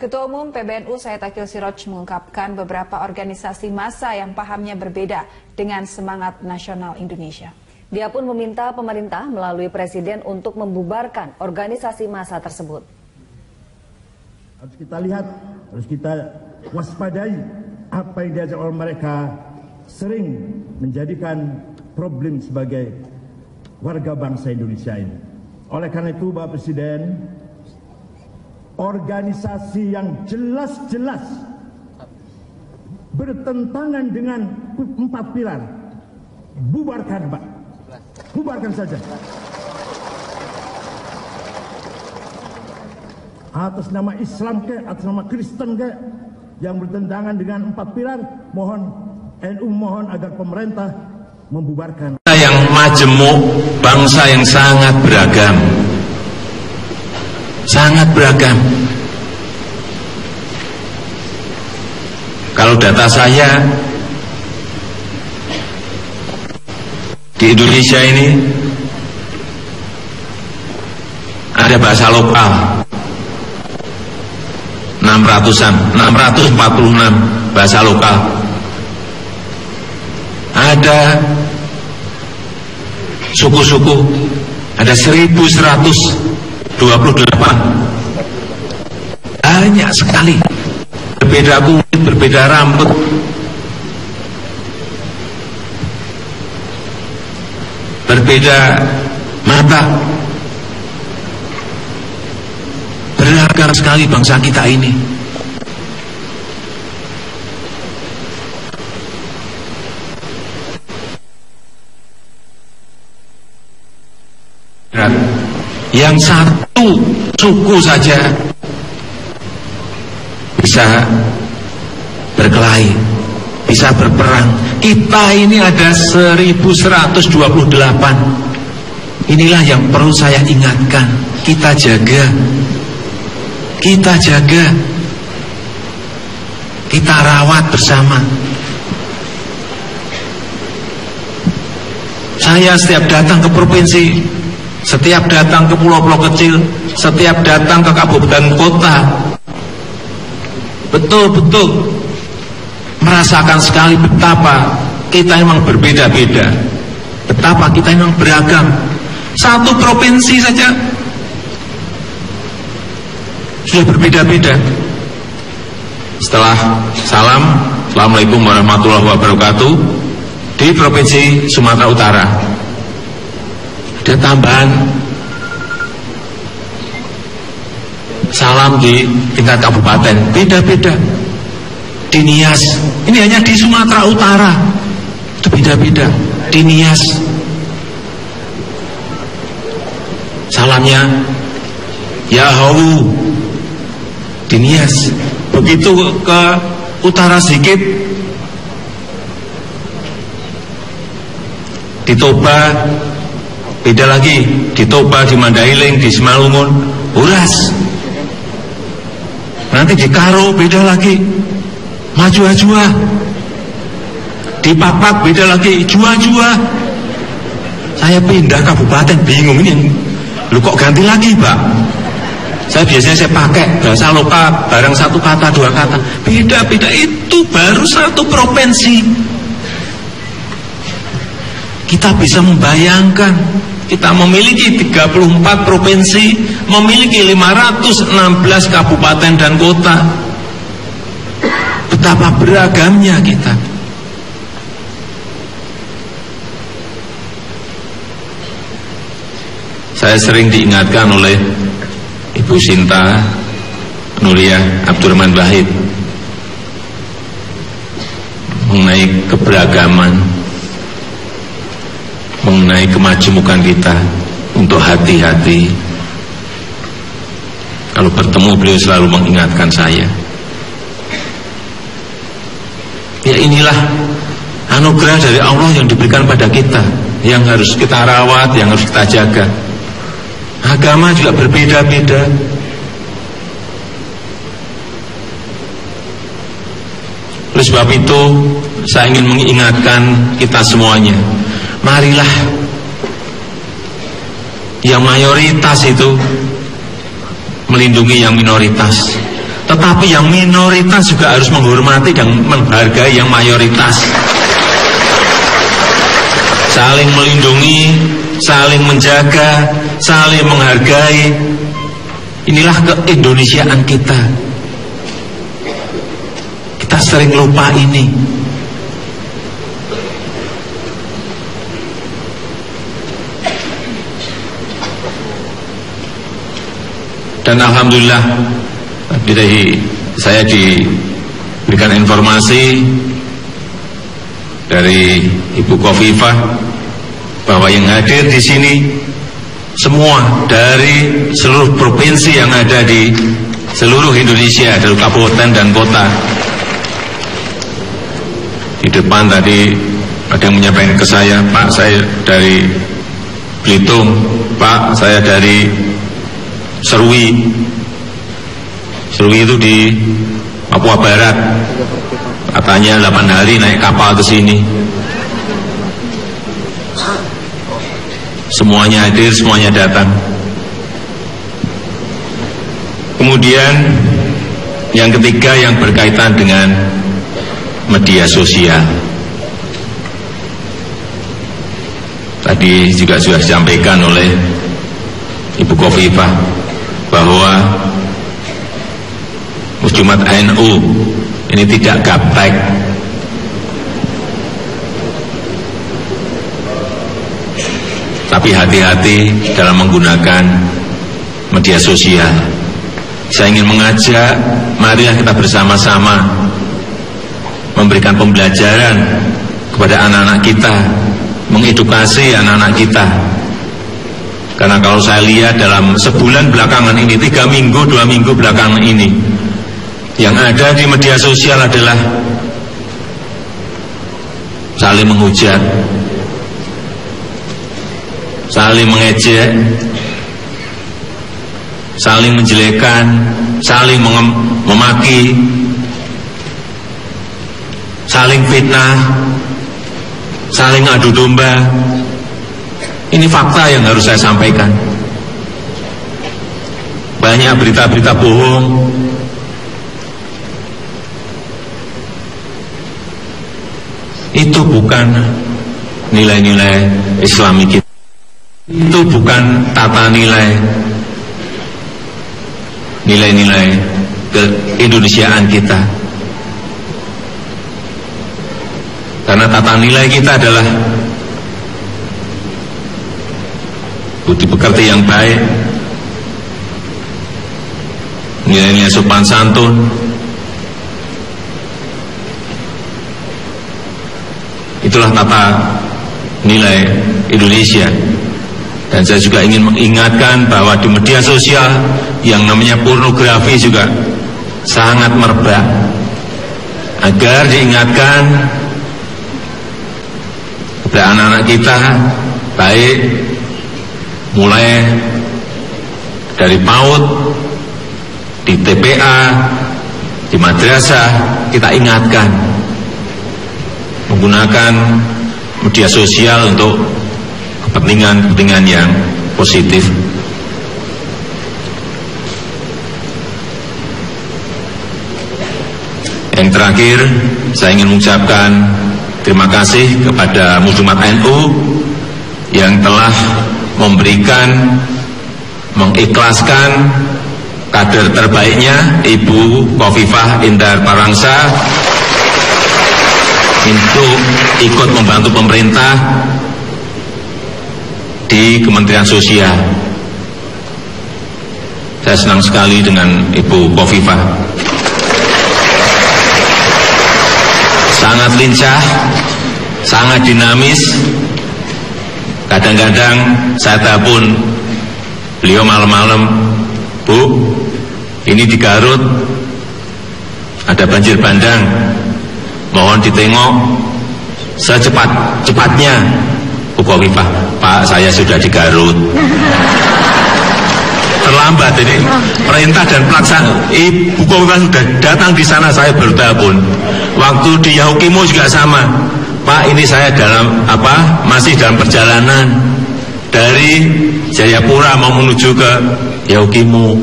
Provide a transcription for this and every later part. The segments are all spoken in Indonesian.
Ketua Umum PBNU Said Akil Siroj mengungkapkan beberapa organisasi massa yang pahamnya berbeda dengan semangat nasional Indonesia. Dia pun meminta pemerintah melalui Presiden untuk membubarkan organisasi massa tersebut. Harus kita lihat, harus kita waspadai apa yang diajak oleh mereka sering menjadikan problem sebagai warga bangsa Indonesia ini. Oleh karena itu Bapak Presiden, organisasi yang jelas-jelas bertentangan dengan 4 pilar, bubarkan Pak, bubarkan saja. Atas nama Islam ke, atas nama Kristen ke, yang bertentangan dengan 4 pilar, mohon NU mohon agar pemerintah membubarkan. Yang majemuk, bangsa yang sangat beragam. Sangat beragam. Kalau data saya di Indonesia ini ada bahasa lokal 646 bahasa lokal. Ada suku-suku, ada 1128. Banyak sekali. Berbeda kulit, berbeda rambut. Berbeda mata. Beragam sekali bangsa kita ini. Yang satu suku saja bisa berkelahi, bisa berperang. Kita ini ada 1128. Inilah yang perlu saya ingatkan. Kita jaga, kita jaga, kita rawat bersama. Saya setiap datang ke provinsi, setiap datang ke pulau-pulau kecil, setiap datang ke kabupaten kota, betul-betul merasakan sekali betapa kita memang berbeda-beda, betapa kita memang beragam. Satu provinsi saja sudah berbeda-beda. Setelah salam, Assalamualaikum warahmatullahi wabarakatuh. Di Provinsi Sumatera Utara ada tambahan salam di tingkat kabupaten, beda-beda. Di Nias, ini hanya di Sumatera Utara itu beda-beda. Di Nias salamnya ya hawu, di Nias. Begitu ke utara sedikit, di Toba beda lagi, di Toba, di Mandailing, di Simalungun, Uras. Nanti di Karo beda lagi, Maju-Ajua. Di Papak beda lagi, Jua-Jua. Saya pindah kabupaten bingung ini, lu kok ganti lagi Pak? Saya biasanya saya pakai bahasa lokal, barang satu kata, dua kata, beda-beda. Itu baru satu provinsi. Kita bisa membayangkan, kita memiliki 34 provinsi, memiliki 516 kabupaten dan kota. Betapa beragamnya kita. Saya sering diingatkan oleh Ibu Sinta Nuria Abdurrahman Wahid mengenai keberagaman, mengenai kemajemukan kita, untuk hati-hati. Kalau bertemu beliau selalu mengingatkan saya. Ya inilah anugerah dari Allah yang diberikan pada kita, yang harus kita rawat, yang harus kita jaga. Agama juga berbeda-beda. Oleh sebab itu saya ingin mengingatkan kita semuanya, marilah yang mayoritas itu melindungi yang minoritas, Tetapi yang minoritas juga harus menghormati dan menghargai yang mayoritas. Saling melindungi, saling menjaga, saling menghargai. Inilah keindonesiaan kita. Kita sering lupa ini. Dan alhamdulillah saya diberikan informasi dari Ibu Khofifah bahwa yang hadir di sini semua dari seluruh provinsi yang ada di seluruh Indonesia, dari kabupaten dan kota. Di depan tadi ada yang menyampaikan ke saya, Pak, saya dari Belitung, Pak, saya dari Serui itu di Papua Barat. Katanya 8 hari naik kapal ke sini. Semuanya hadir, semuanya datang. Kemudian yang ketiga yang berkaitan dengan media sosial. Tadi juga sudah disampaikan oleh Ibu Khofifah bahwa Jumat NU ini tidak gaptek. Tapi hati-hati dalam menggunakan media sosial. Saya ingin mengajak, marilah kita bersama-sama memberikan pembelajaran kepada anak-anak kita, mengedukasi anak-anak kita. Karena kalau saya lihat dalam sebulan belakangan ini, 3 minggu, 2 minggu belakangan ini, yang ada di media sosial adalah saling menghujat, saling mengejek, saling menjelekkan, saling memaki, saling fitnah, saling adu domba. Ini fakta yang harus saya sampaikan. Banyak berita-berita bohong. Itu bukan nilai-nilai Islami kita. Itu bukan tata nilai keindonesiaan kita. Karena tata nilai kita adalah budi pekerti yang baik, nilai-nilai sopan santun. Itulah tata nilai Indonesia. Dan saya juga ingin mengingatkan bahwa di media sosial yang namanya pornografi juga sangat merebak. Agar diingatkan kepada anak-anak kita, baik mulai dari PAUD, di TPA, di madrasah, kita ingatkan menggunakan media sosial untuk kepentingan yang positif. Yang terakhir, saya ingin mengucapkan terima kasih kepada Muslimat NU yang telah memberikan, mengikhlaskan kader terbaiknya Ibu Khofifah Indar Parangsah untuk ikut membantu pemerintah di Kementerian Sosial. Saya senang sekali dengan Ibu Khofifah. Sangat lincah, sangat dinamis. Kadang-kadang saya telepon beliau malam-malam, Bu, ini di Garut ada banjir bandang, mohon ditengok secepat-cepatnya. Bu Khofifah, Pak, saya sudah di Garut. Terlambat ini perintah dan pelaksana. Ibu Khofifah sudah datang di sana, saya baru telepon. Waktu di Yahukimo juga sama. Pak, ini saya masih dalam perjalanan dari Jayapura mau menuju ke Yahukimo.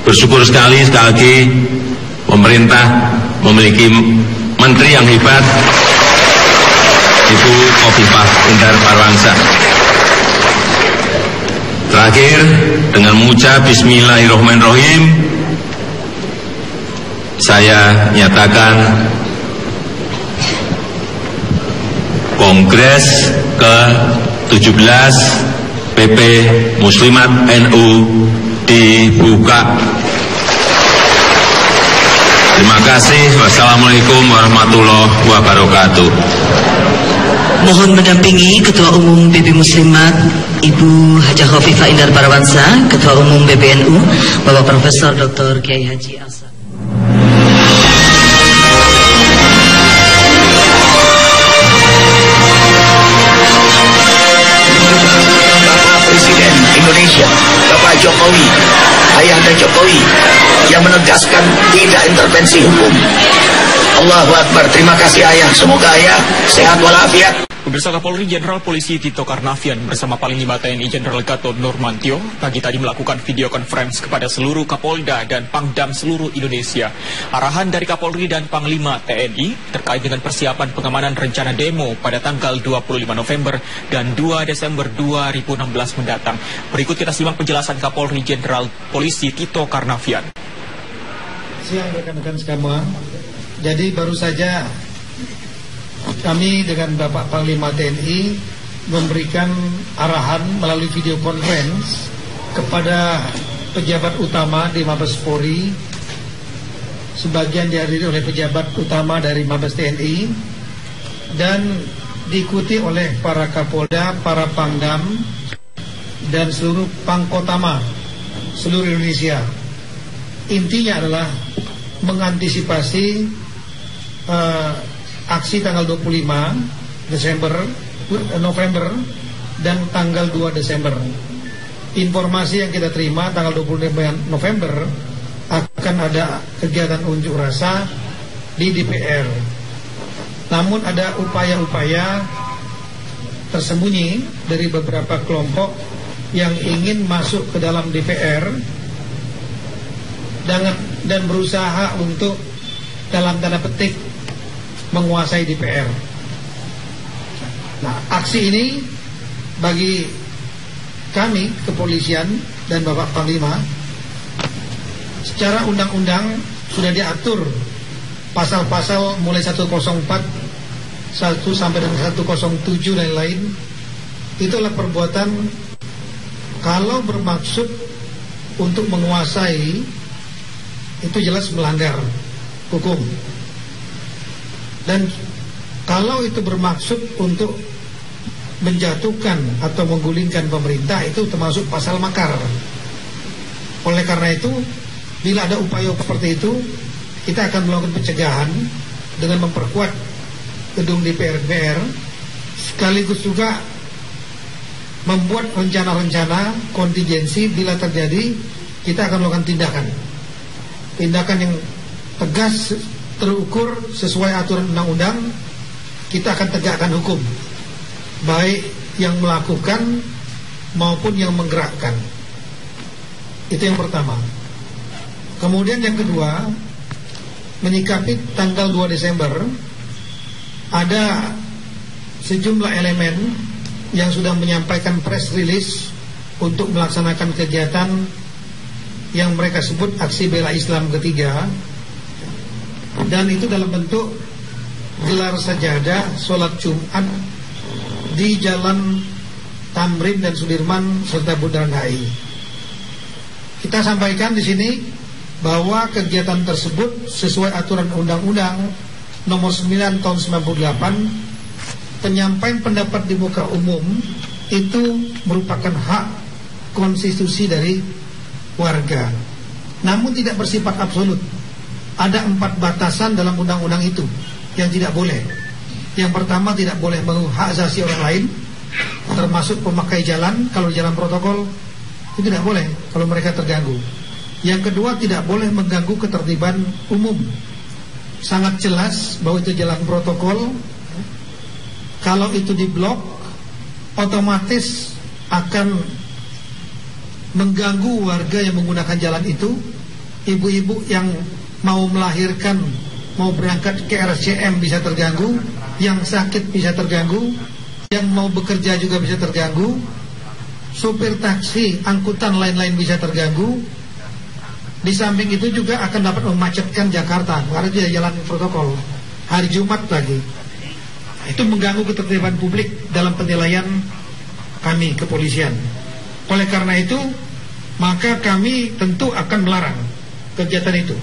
bersyukur sekali lagi pemerintah memiliki menteri yang hebat, Ibu Khofifah Indar Parawansa. Terakhir, dengan mengucap Bismillahirrahmanirrahim, saya nyatakan Kongres ke-17 PP Muslimat NU dibuka. Terima kasih. Wassalamualaikum warahmatullahi wabarakatuh. Mohon mendampingi Ketua Umum PP Muslimat Ibu Hajah Khofifah Indar Parawansa, Ketua Umum PBNU Bapak Profesor Dr. Kiai Haji Hasan. Presiden Indonesia Bapak Jokowi, Ayahanda Jokowi, yang menegaskan tidak intervensi hukum. Allahu Akbar. Terima kasih Ayah. Semoga Ayah sehat walafiat. Pemirsa, Kapolri Jenderal Polisi Tito Karnavian bersama Panglima TNI Jenderal Gatot Nurmantio pagi tadi melakukan video conference kepada seluruh Kapolda dan Pangdam seluruh Indonesia. Arahan dari Kapolri dan Panglima TNI terkait dengan persiapan pengamanan rencana demo pada tanggal 25 November dan 2 Desember 2016 mendatang. Berikut kita simak penjelasan Kapolri Jenderal Polisi Tito Karnavian. Siang rekan-rekan semua. Jadi baru saja kami dengan Bapak Panglima TNI memberikan arahan melalui video conference kepada pejabat utama di Mabes Polri, sebagian dihadiri oleh pejabat utama dari Mabes TNI dan diikuti oleh para Kapolda, para Pangdam dan seluruh Pangkotama seluruh Indonesia. Intinya adalah mengantisipasi aksi tanggal 25 November dan tanggal 2 Desember. Informasi yang kita terima tanggal 25 November akan ada kegiatan unjuk rasa di DPR. Namun ada upaya-upaya tersembunyi dari beberapa kelompok yang ingin masuk ke dalam DPR dan berusaha untuk dalam tanda petik menguasai DPR. Nah, aksi ini bagi kami kepolisian dan Bapak Panglima secara undang-undang sudah diatur pasal-pasal mulai 104 1 sampai dengan 107 dan lain. Itulah perbuatan kalau bermaksud untuk menguasai, itu jelas melanggar hukum. Dan kalau itu bermaksud untuk menjatuhkan atau menggulingkan pemerintah, itu termasuk pasal makar. Oleh karena itu, bila ada upaya seperti itu, kita akan melakukan pencegahan dengan memperkuat gedung DPR, sekaligus juga membuat rencana-rencana kontingensi bila terjadi. Kita akan melakukan tindakan yang tegas, terukur sesuai aturan undang-undang. Kita akan tegakkan hukum, baik yang melakukan maupun yang menggerakkan. Itu yang pertama. Kemudian yang kedua, menyikapi tanggal 2 Desember, ada sejumlah elemen yang sudah menyampaikan press release untuk melaksanakan kegiatan yang mereka sebut aksi bela Islam ketiga. Dan itu dalam bentuk gelar sajadah, sholat Jumat di Jalan Tamrin dan Sudirman serta Bundaran HI. Kita sampaikan di sini bahwa kegiatan tersebut sesuai aturan Undang-Undang Nomor 9 Tahun 98, penyampaian pendapat di muka umum itu merupakan hak konstitusi dari warga, namun tidak bersifat absolut. Ada 4 batasan dalam undang-undang itu yang tidak boleh. Yang pertama, tidak boleh mengganggu hak asasi orang lain, termasuk pemakai jalan. Kalau jalan protokol itu tidak boleh kalau mereka terganggu. Yang kedua, tidak boleh mengganggu ketertiban umum. Sangat jelas bahwa itu jalan protokol. Kalau itu diblok, otomatis akan mengganggu warga yang menggunakan jalan itu, ibu-ibu yang mau melahirkan, mau berangkat ke RSCM bisa terganggu, yang sakit bisa terganggu, yang mau bekerja juga bisa terganggu, sopir taksi, angkutan lain-lain bisa terganggu. Di samping itu juga akan dapat memacetkan Jakarta karena dia jalan protokol. Hari Jumat lagi, itu mengganggu ketertiban publik dalam penilaian kami kepolisian. Oleh karena itu, maka kami tentu akan melarang kegiatan itu.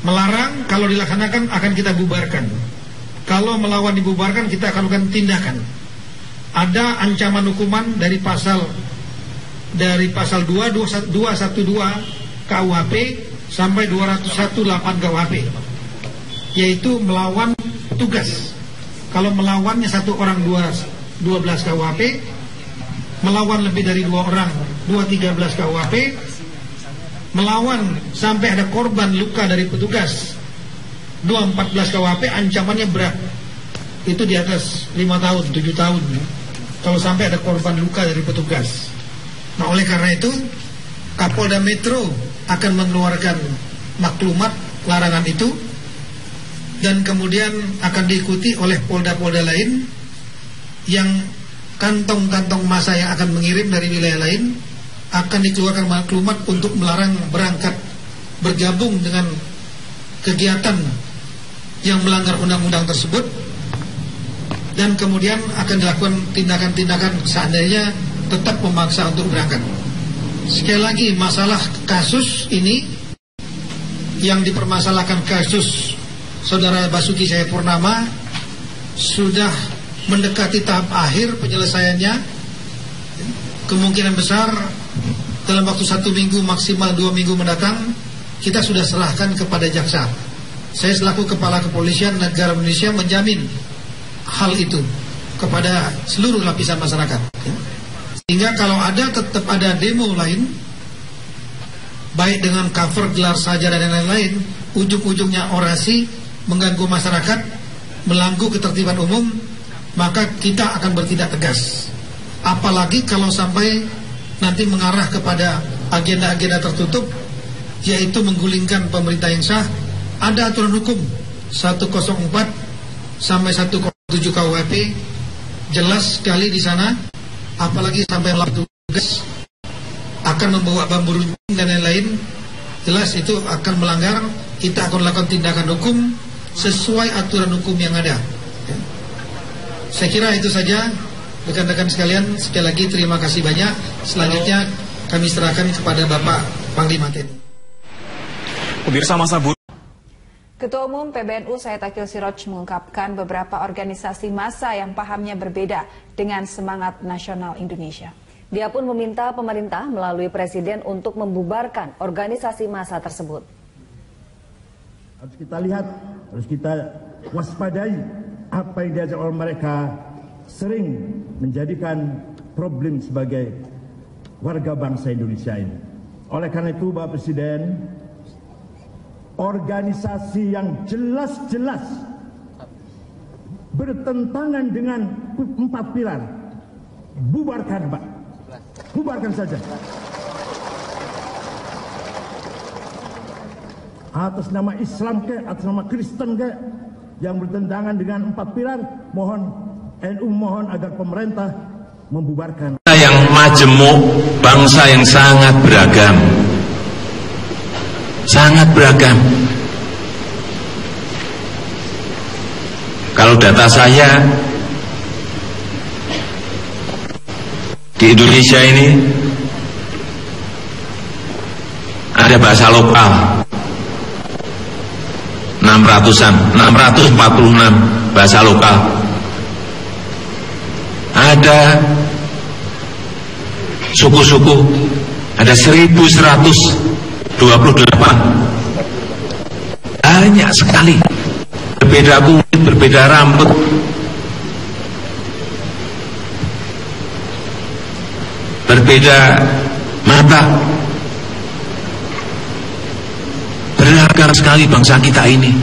Melarang, kalau dilaksanakan akan kita bubarkan. Kalau melawan dibubarkan, kita akan lakukan tindakan. Ada ancaman hukuman dari pasal 212 KUHP sampai 218 KUHP, yaitu melawan tugas. Kalau melawannya satu orang 12 KUHP, melawan lebih dari 2 orang 213 KUHP, melawan sampai ada korban luka dari petugas 214 KUHP, ancamannya berat. Itu di atas 5 tahun, 7 tahun kalau sampai ada korban luka dari petugas. Nah, oleh karena itu Kapolda Metro akan mengeluarkan maklumat larangan itu, dan kemudian akan diikuti oleh polda-polda lain yang kantong-kantong massa yang akan mengirim dari wilayah lain akan dikeluarkan maklumat untuk melarang berangkat bergabung dengan kegiatan yang melanggar undang-undang tersebut, dan kemudian akan dilakukan tindakan-tindakan seandainya tetap memaksa untuk berangkat. Sekali lagi, masalah kasus ini yang dipermasalahkan, kasus Saudara Basuki Cahayapurnama, sudah mendekati tahap akhir penyelesaiannya. Kemungkinan besar dalam waktu 1 minggu maksimal 2 minggu mendatang kita sudah serahkan kepada jaksa. Saya selaku Kepala Kepolisian Negara Indonesia menjamin hal itu kepada seluruh lapisan masyarakat. Sehingga kalau tetap ada demo lain, baik dengan cover gelar saja dan lain-lain, ujung-ujungnya orasi, mengganggu masyarakat, melanggu ketertiban umum, maka kita akan bertindak tegas. Apalagi kalau sampai nanti mengarah kepada agenda-agenda tertutup, yaitu menggulingkan pemerintah yang sah. Ada aturan hukum 104 sampai 107 KUHP jelas sekali di sana. Apalagi sampai tugas akan membawa bambu runcing dan lain-lain, jelas itu akan melanggar. Kita akan lakukan tindakan hukum sesuai aturan hukum yang ada. Saya kira itu saja, rekan-rekan sekalian. Sekali lagi terima kasih banyak. Selanjutnya kami serahkan kepada Bapak Panglima TNI. Pemirsa, masa buruk. Ketua Umum PBNU Said Akil Siraj mengungkapkan beberapa organisasi massa yang pahamnya berbeda dengan semangat nasional Indonesia. Dia pun meminta pemerintah melalui presiden untuk membubarkan organisasi massa tersebut. Harus kita lihat, harus kita waspadai apa yang diajak oleh mereka sering menjadikan problem sebagai warga bangsa Indonesia ini. Oleh karena itu, Bapak Presiden, organisasi yang jelas-jelas bertentangan dengan 4 pilar, bubarkan, Pak. Bubarkan saja. Atas nama Islam ke, atas nama Kristen ke, yang bertentangan dengan 4 pilar, mohon NU mohon agar pemerintah membubarkan. Yang majemuk, bangsa yang sangat beragam. Sangat beragam. Kalau data saya, di Indonesia ini ada bahasa lokal 646 bahasa lokal. Ada suku-suku, ada 1128. Banyak sekali. Berbeda kulit, berbeda rambut. Berbeda mata. Beragam sekali bangsa kita ini.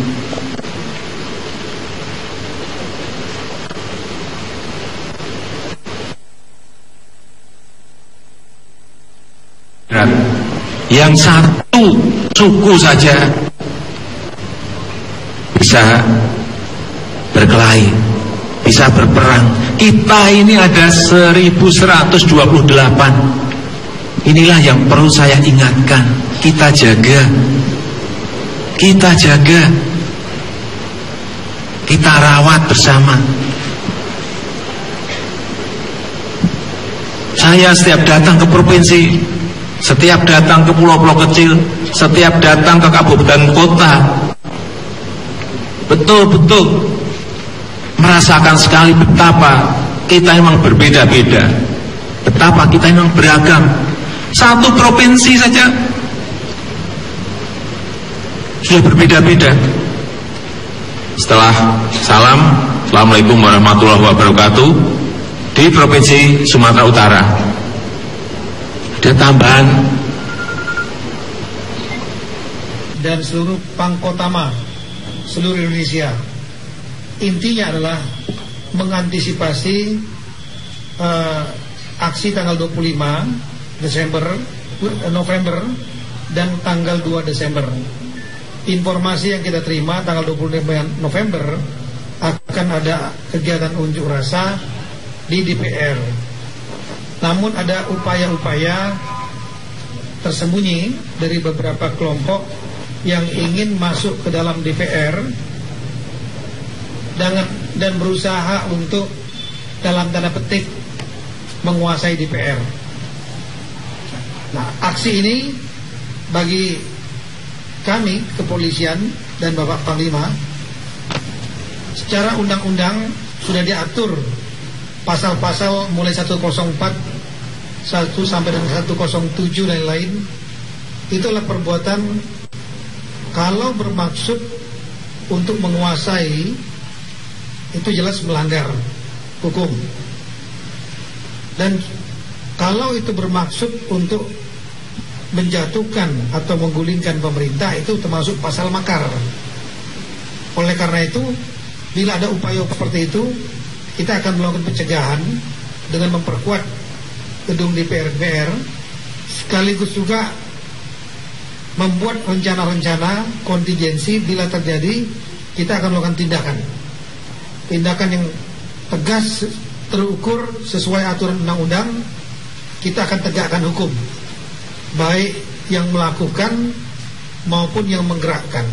Yang satu suku saja bisa berkelahi, bisa berperang. Kita ini ada 1128. Inilah yang perlu saya ingatkan. Kita jaga, kita rawat bersama. Saya setiap datang ke provinsi, setiap datang ke pulau-pulau kecil, setiap datang ke kabupaten kota, betul-betul merasakan sekali betapa kita memang berbeda-beda, betapa kita memang beragam. Satu provinsi saja sudah berbeda-beda. Setelah salam, Assalamualaikum warahmatullahi wabarakatuh. Di Provinsi Sumatera Utara ada tambahan, dan seluruh Pangkotama seluruh Indonesia. Intinya adalah mengantisipasi aksi tanggal 25 November dan tanggal 2 Desember. Informasi yang kita terima tanggal 25 November akan ada kegiatan unjuk rasa di DPR. Namun ada upaya-upaya tersembunyi dari beberapa kelompok yang ingin masuk ke dalam DPR dan berusaha untuk dalam tanda petik menguasai DPR. Nah, aksi ini bagi kami kepolisian dan Bapak Panglima secara undang-undang sudah diatur pasal-pasal mulai 104, 1 sampai dengan 107 dan lain. Itulah perbuatan kalau bermaksud untuk menguasai, itu jelas melanggar hukum. Dan kalau itu bermaksud untuk menjatuhkan atau menggulingkan pemerintah, itu termasuk pasal makar. Oleh karena itu, bila ada upaya seperti itu, kita akan melakukan pencegahan dengan memperkuat gedung DPR, sekaligus juga membuat rencana-rencana kontingensi bila terjadi. Kita akan melakukan tindakan yang tegas, terukur, sesuai aturan undang-undang. Kita akan tegakkan hukum, baik yang melakukan maupun yang menggerakkan.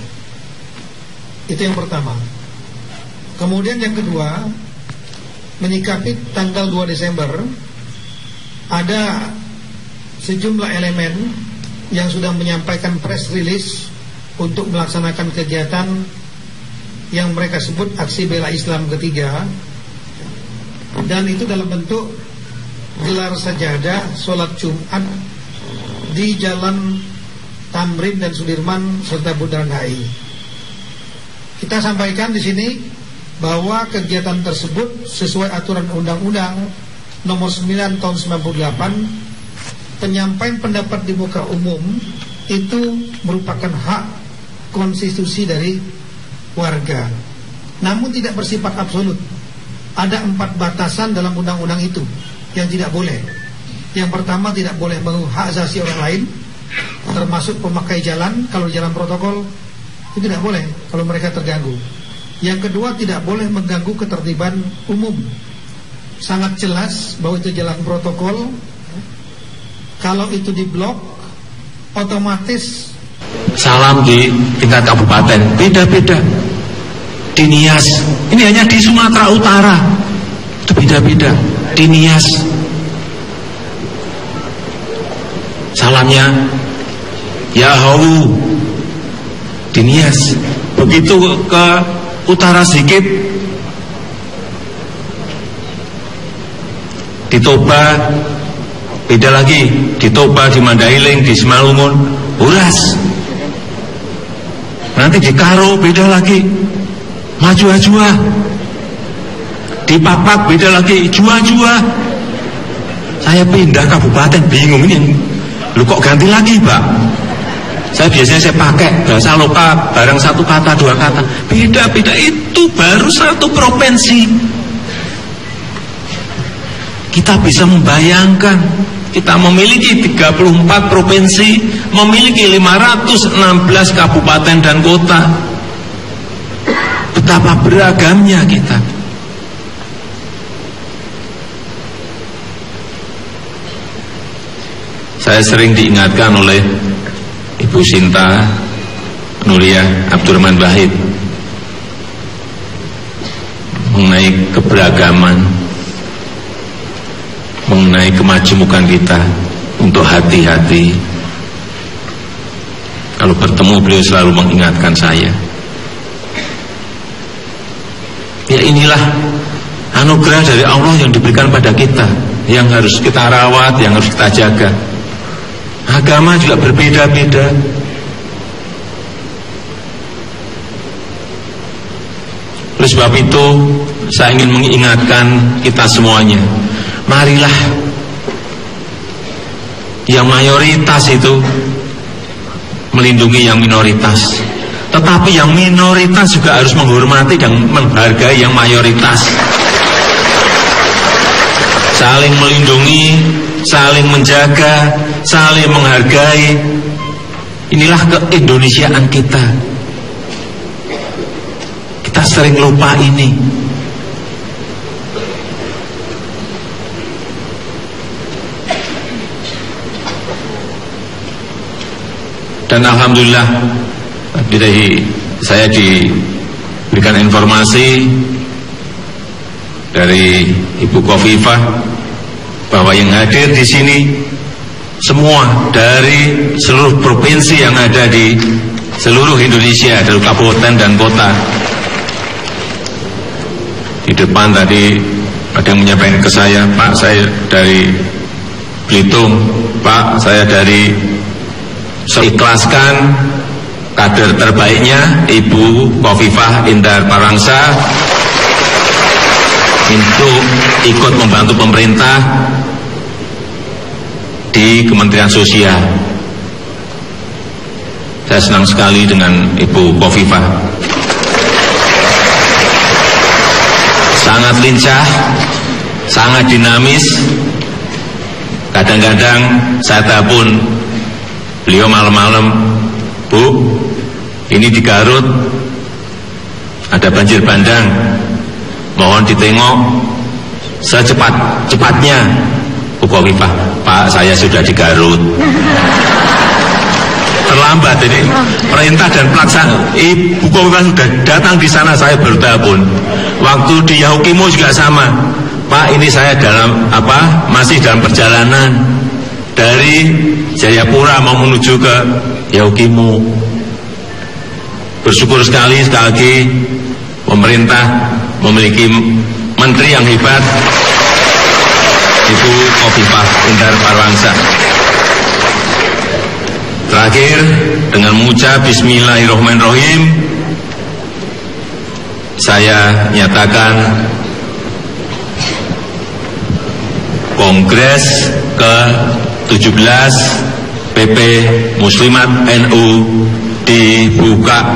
Itu yang pertama. Kemudian yang kedua, menyikapi tanggal 2 Desember, ada sejumlah elemen yang sudah menyampaikan press release untuk melaksanakan kegiatan yang mereka sebut aksi bela Islam ketiga, dan itu dalam bentuk gelar sajadah, sholat Jumat di Jalan Tamrin dan Sudirman serta Bundaran HI. Kita sampaikan di sini bahwa kegiatan tersebut sesuai aturan Undang-Undang Nomor 9 Tahun 98, penyampaian pendapat di muka umum itu merupakan hak konstitusi dari warga. Namun tidak bersifat absolut. Ada 4 batasan dalam undang-undang itu yang tidak boleh. Yang pertama, tidak boleh mengganggu hak asasi orang lain, termasuk pemakai jalan. Kalau jalan protokol itu tidak boleh kalau mereka terganggu. Yang kedua, tidak boleh mengganggu ketertiban umum. Sangat jelas bahwa itu jalan protokol. Kalau itu diblok, otomatis. Salam di tingkat kabupaten beda-beda. Di Nias, ini hanya di Sumatera Utara, itu beda-beda. Di Nias, salamnya ya hawu. Di Nias, begitu ke utara sedikit, di Toba beda lagi. Di Toba, di Mandailing, di Simalungun, Uras. Nanti di Karo beda lagi, Maju-Ajua. Di Papak beda lagi, Jua-Jua. Saya pindah kabupaten bingung ini, lu kok ganti lagi Pak? Saya biasanya saya pakai bahasa lokal, barang satu kata, dua kata. Beda-beda, itu baru satu provinsi. Kita bisa membayangkan Kita memiliki 34 provinsi, memiliki 516 kabupaten dan kota. Betapa beragamnya kita. Saya sering diingatkan oleh Ibu Sinta Nuria Abdurrahman Wahid mengenai keberagaman, mengenai kemajemukan kita, untuk hati-hati. Kalau bertemu beliau selalu mengingatkan saya. Ya, inilah anugerah dari Allah yang diberikan pada kita, yang harus kita rawat, yang harus kita jaga. Agama juga berbeda-beda. Oleh sebab itu, saya ingin mengingatkan kita semuanya, marilah yang mayoritas itu melindungi yang minoritas, tetapi yang minoritas juga harus menghormati dan menghargai yang mayoritas. Saling melindungi, saling menjaga, saling menghargai. Inilah keindonesiaan kita. Kita sering lupa ini. Dan alhamdulillah, saya diberikan informasi dari Ibu Khofifah bahwa yang hadir di sini semua dari seluruh provinsi yang ada di seluruh Indonesia, dari kabupaten dan kota. Di depan tadi ada yang menyampaikan ke saya, Pak, saya dari Belitung, Pak, saya dari, seikhlaskan kader terbaiknya Ibu Khofifah Indar Parawansa untuk ikut membantu pemerintah di Kementerian Sosial. Saya senang sekali dengan Ibu Khofifah. Sangat lincah, sangat dinamis. Kadang-kadang saya telepon beliau malam-malam, Bu, ini di Garut ada banjir bandang, mohon ditengok secepat-cepatnya. Bu Khofifah, Pak, saya sudah di Garut. Terlambat ini perintah dan pelaksanaan. Ibu Khofifah sudah datang di sana, saya baru telepon. Waktu di Yahukimo juga sama, Pak, ini saya masih dalam perjalanan dari Jayapura mau menuju ke Yahukimo. Bersyukur sekali lagi pemerintah memiliki menteri yang hebat, Ibu Khofifah Indar Parawansa. Terakhir, dengan mengucap Bismillahirrahmanirrahim, saya nyatakan Kongres ke-17 PP Muslimat NU dibuka.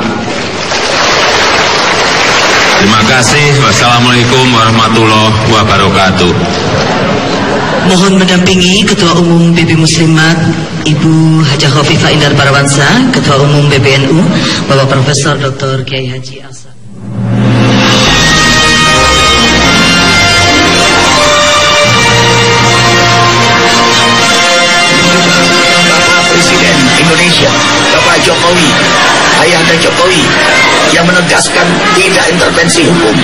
Terima kasih. Wassalamualaikum warahmatullahi wabarakatuh. Mohon mendampingi Ketua Umum PP Muslimat Ibu Hajah Khofifah Indar Parawansa, Ketua Umum PBNU Bapak Profesor Dr. Kiai Haji Hasan. Bapak Presiden Indonesia, Bapak Jokowi, Ayahanda Jokowi, yang menegaskan tidak intervensi hukum.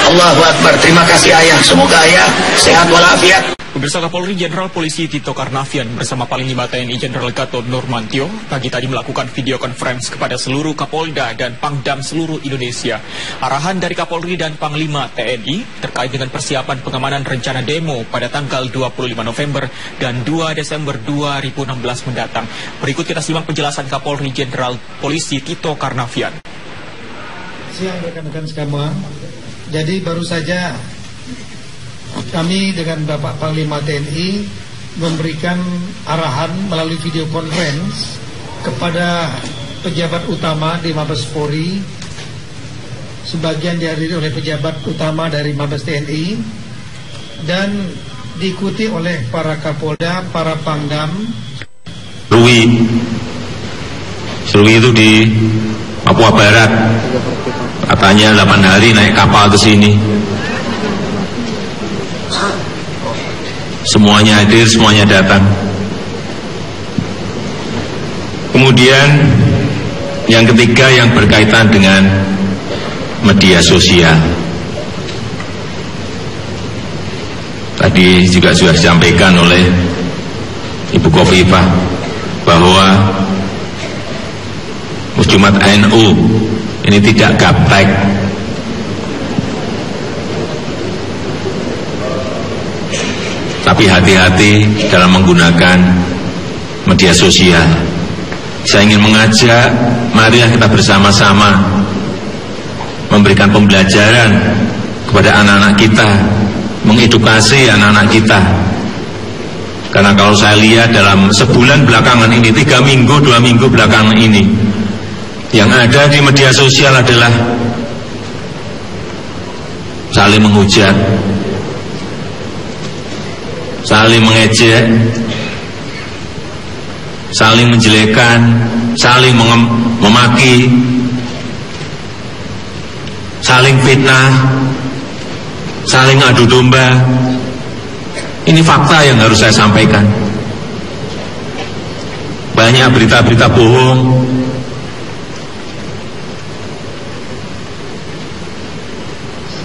Allahu Akbar. Terima kasih Ayah. Semoga Ayah sehat walafiat. Pemirsa, Kapolri Jenderal Polisi Tito Karnavian bersama Panglima TNI Jenderal Gatot Nurmantio pagi tadi melakukan video conference kepada seluruh Kapolda dan Pangdam seluruh Indonesia. Arahan dari Kapolri dan Panglima TNI terkait dengan persiapan pengamanan rencana demo pada tanggal 25 November dan 2 Desember 2016 mendatang. Berikut kita simak penjelasan Kapolri Jenderal Polisi Tito Karnavian. Siang rekan-rekan semua. Jadi baru saja kami dengan Bapak Panglima TNI memberikan arahan melalui video conference kepada pejabat utama di Mabes Polri, sebagian dihadiri oleh pejabat utama dari Mabes TNI, dan diikuti oleh para Kapolda, para Pangdam. Serui itu di Papua Barat, katanya 8 hari naik kapal ke sini. Semuanya hadir, semuanya datang. Kemudian yang ketiga yang berkaitan dengan media sosial. Tadi juga sudah disampaikan oleh Ibu Khofifah bahwa Muslimat NU ini tidak gaptek, tapi hati-hati dalam menggunakan media sosial. Saya ingin mengajak, marilah kita bersama-sama memberikan pembelajaran kepada anak-anak kita, mengedukasi anak-anak kita. Karena kalau saya lihat dalam sebulan belakangan ini, 3 minggu, 2 minggu belakangan ini, yang ada di media sosial adalah saling menghujat, saling mengejek, saling menjelekkan, saling memaki, saling fitnah, saling adu domba. Ini fakta yang harus saya sampaikan. Banyak berita-berita bohong.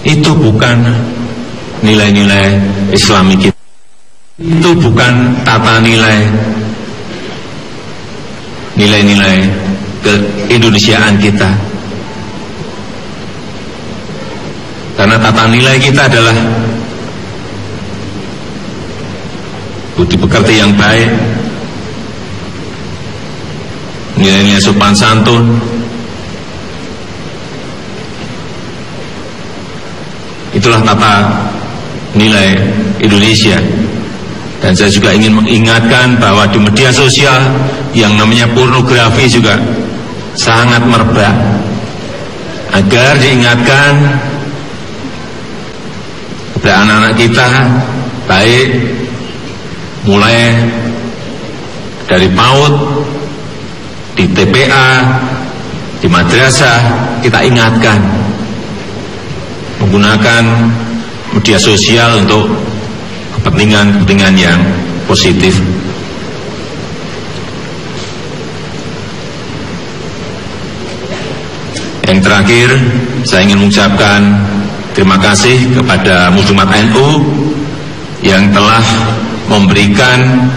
Itu bukan nilai-nilai Islami kita. Itu bukan tata nilai-nilai keindonesiaan kita. Karena tata nilai kita adalah budi pekerti yang baik, nilai-nilai sopan santun. Itulah tata nilai Indonesia. Dan saya juga ingin mengingatkan bahwa di media sosial yang namanya pornografi juga sangat merebak. Agar diingatkan kepada anak-anak kita, baik mulai dari PAUD, di TPA, di madrasah, kita ingatkan menggunakan media sosial untuk kepentingan yang positif. Yang terakhir, saya ingin mengucapkan terima kasih kepada Muslimat NU yang telah memberikan